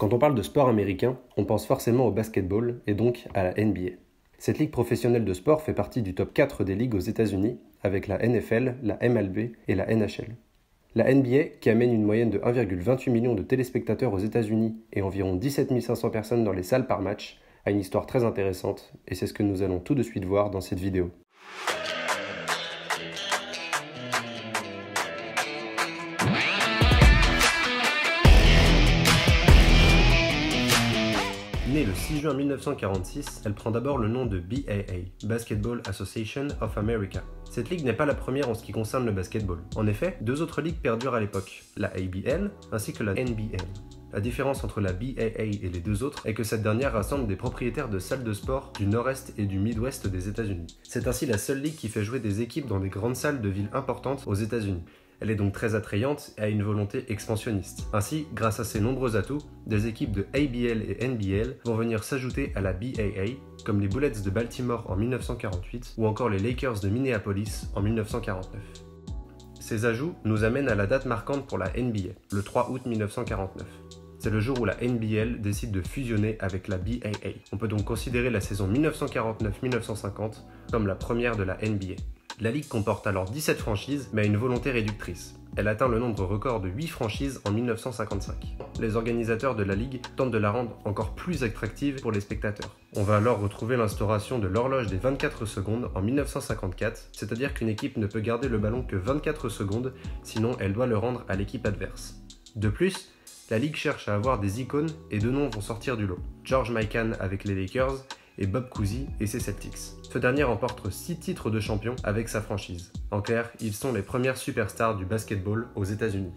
Quand on parle de sport américain, on pense forcément au basketball et donc à la NBA. Cette ligue professionnelle de sport fait partie du top 4 des ligues aux États-Unis, avec la NFL, la MLB et la NHL. La NBA, qui amène une moyenne de 1,28 million de téléspectateurs aux États-Unis et environ 17 500 personnes dans les salles par match, a une histoire très intéressante et c'est ce que nous allons tout de suite voir dans cette vidéo. Née le 6 juin 1946, elle prend d'abord le nom de BAA, Basketball Association of America. Cette ligue n'est pas la première en ce qui concerne le basketball. En effet, deux autres ligues perdurent à l'époque, la ABL ainsi que la NBL. La différence entre la BAA et les deux autres est que cette dernière rassemble des propriétaires de salles de sport du nord-est et du mid-ouest des États-Unis. C'est ainsi la seule ligue qui fait jouer des équipes dans des grandes salles de villes importantes aux États-Unis. Elle est donc très attrayante et a une volonté expansionniste. Ainsi, grâce à ses nombreux atouts, des équipes de ABL et NBL vont venir s'ajouter à la BAA, comme les Bullets de Baltimore en 1948 ou encore les Lakers de Minneapolis en 1949. Ces ajouts nous amènent à la date marquante pour la NBA, le 3 août 1949. C'est le jour où la NBL décide de fusionner avec la BAA. On peut donc considérer la saison 1949-1950 comme la première de la NBA. La ligue comporte alors 17 franchises, mais a une volonté réductrice. Elle atteint le nombre record de 8 franchises en 1955. Les organisateurs de la ligue tentent de la rendre encore plus attractive pour les spectateurs. On va alors retrouver l'instauration de l'horloge des 24 secondes en 1954, c'est-à-dire qu'une équipe ne peut garder le ballon que 24 secondes, sinon elle doit le rendre à l'équipe adverse. De plus, la ligue cherche à avoir des icônes et deux noms vont sortir du lot. George Mikan avec les Lakers et Bob Cousy et ses Celtics. Ce dernier remporte 6 titres de champion avec sa franchise. En clair, ils sont les premières superstars du basketball aux États-Unis.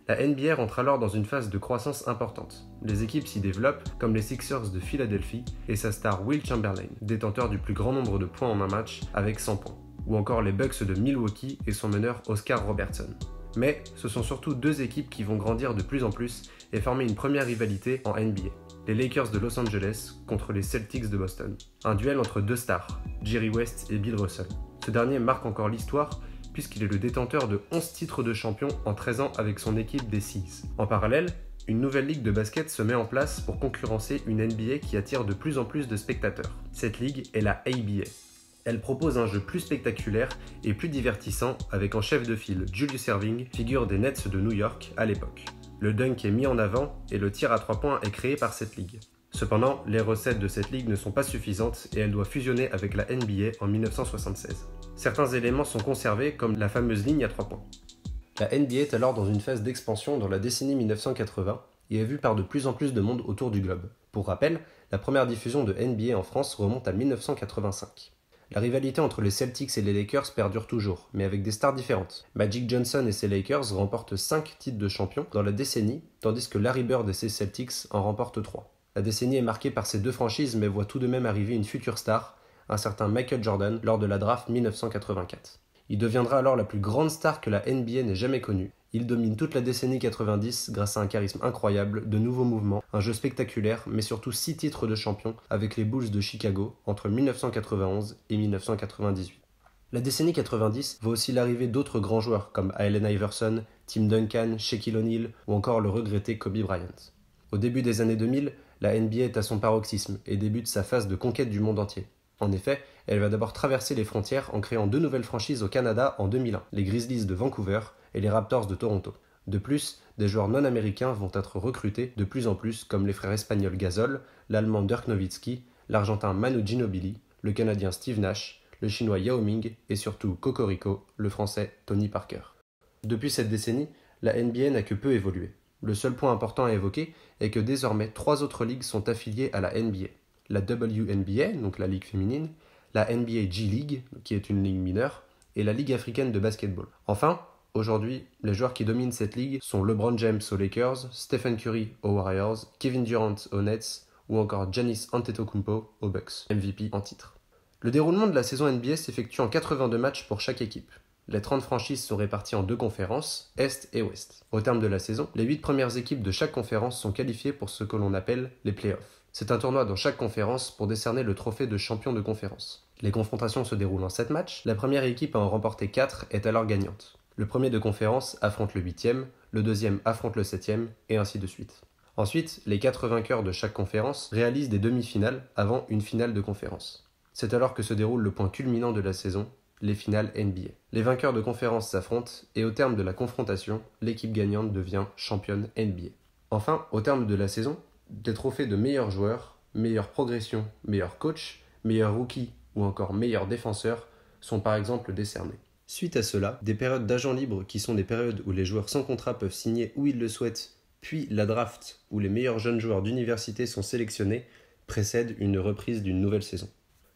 La NBA rentre alors dans une phase de croissance importante. Les équipes s'y développent, comme les Sixers de Philadelphie et sa star Will Chamberlain, détenteur du plus grand nombre de points en un match avec 100 points, ou encore les Bucks de Milwaukee et son meneur Oscar Robertson. Mais ce sont surtout deux équipes qui vont grandir de plus en plus et former une première rivalité en NBA. Les Lakers de Los Angeles contre les Celtics de Boston. Un duel entre deux stars, Jerry West et Bill Russell. Ce dernier marque encore l'histoire puisqu'il est le détenteur de 11 titres de champion en 13 ans avec son équipe des Seas. En parallèle, une nouvelle ligue de basket se met en place pour concurrencer une NBA qui attire de plus en plus de spectateurs. Cette ligue est la ABA. Elle propose un jeu plus spectaculaire et plus divertissant avec en chef de file Julius Erving, figure des Nets de New York à l'époque. Le dunk est mis en avant et le tir à 3 points est créé par cette ligue. Cependant, les recettes de cette ligue ne sont pas suffisantes et elle doit fusionner avec la NBA en 1976. Certains éléments sont conservés comme la fameuse ligne à 3 points. La NBA est alors dans une phase d'expansion dans la décennie 1980 et est vue par de plus en plus de monde autour du globe. Pour rappel, la première diffusion de NBA en France remonte à 1985. La rivalité entre les Celtics et les Lakers perdure toujours, mais avec des stars différentes. Magic Johnson et ses Lakers remportent 5 titres de champion dans la décennie, tandis que Larry Bird et ses Celtics en remportent 3. La décennie est marquée par ces deux franchises, mais voit tout de même arriver une future star, un certain Michael Jordan, lors de la draft 1984. Il deviendra alors la plus grande star que la NBA n'ait jamais connue. Il domine toute la décennie 90 grâce à un charisme incroyable, de nouveaux mouvements, un jeu spectaculaire, mais surtout 6 titres de champion avec les Bulls de Chicago entre 1991 et 1998. La décennie 90 voit aussi l'arrivée d'autres grands joueurs comme Allen Iverson, Tim Duncan, Shaquille O'Neal ou encore le regretté Kobe Bryant. Au début des années 2000, la NBA est à son paroxysme et débute sa phase de conquête du monde entier. En effet, elle va d'abord traverser les frontières en créant deux nouvelles franchises au Canada en 2001, les Grizzlies de Vancouver et les Raptors de Toronto. De plus, des joueurs non américains vont être recrutés de plus en plus comme les frères espagnols Gasol, l'allemand Dirk Nowitzki, l'argentin Manu Ginobili, le canadien Steve Nash, le chinois Yao Ming et surtout Cocorico, le français Tony Parker. Depuis cette décennie, la NBA n'a que peu évolué. Le seul point important à évoquer est que désormais 3 autres ligues sont affiliées à la NBA. La WNBA, donc la ligue féminine, la NBA G League, qui est une ligue mineure, et la Ligue africaine de basketball. Enfin, aujourd'hui, les joueurs qui dominent cette ligue sont LeBron James aux Lakers, Stephen Curry aux Warriors, Kevin Durant aux Nets ou encore Giannis Antetokounmpo aux Bucks, MVP en titre. Le déroulement de la saison NBA s'effectue en 82 matchs pour chaque équipe. Les 30 franchises sont réparties en 2 conférences, Est et Ouest. Au terme de la saison, les 8 premières équipes de chaque conférence sont qualifiées pour ce que l'on appelle les playoffs. C'est un tournoi dans chaque conférence pour décerner le trophée de champion de conférence. Les confrontations se déroulent en 7 matchs, la première équipe à en remporter 4 est alors gagnante. Le premier de conférence affronte le 8e, le deuxième affronte le 7e, et ainsi de suite. Ensuite, les 4 vainqueurs de chaque conférence réalisent des demi-finales avant une finale de conférence. C'est alors que se déroule le point culminant de la saison, les finales NBA. Les vainqueurs de conférence s'affrontent et au terme de la confrontation, l'équipe gagnante devient championne NBA. Enfin, au terme de la saison, des trophées de meilleur joueur, meilleure progression, meilleur coach, meilleur rookie ou encore meilleur défenseur sont par exemple décernés. Suite à cela, des périodes d'agents libres qui sont des périodes où les joueurs sans contrat peuvent signer où ils le souhaitent, puis la draft où les meilleurs jeunes joueurs d'université sont sélectionnés, précèdent une reprise d'une nouvelle saison.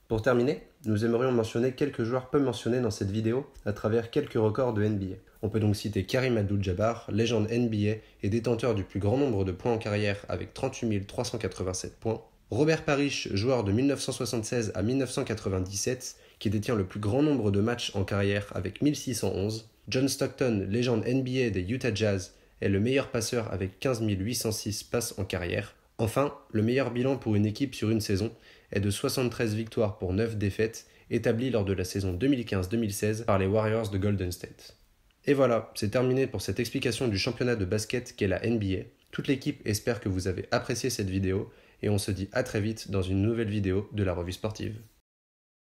Pour terminer, nous aimerions mentionner quelques joueurs peu mentionnés dans cette vidéo à travers quelques records de NBA. On peut donc citer Karim Abdul-Jabbar, légende NBA et détenteur du plus grand nombre de points en carrière avec 38 387 points. Robert Parrish, joueur de 1976 à 1997, qui détient le plus grand nombre de matchs en carrière avec 1611. John Stockton, légende NBA des Utah Jazz, est le meilleur passeur avec 15 806 passes en carrière. Enfin, le meilleur bilan pour une équipe sur une saison est de 73 victoires pour 9 défaites, établi lors de la saison 2015-2016 par les Warriors de Golden State. Et voilà, c'est terminé pour cette explication du championnat de basket qu'est la NBA. Toute l'équipe espère que vous avez apprécié cette vidéo et on se dit à très vite dans une nouvelle vidéo de la revue sportive.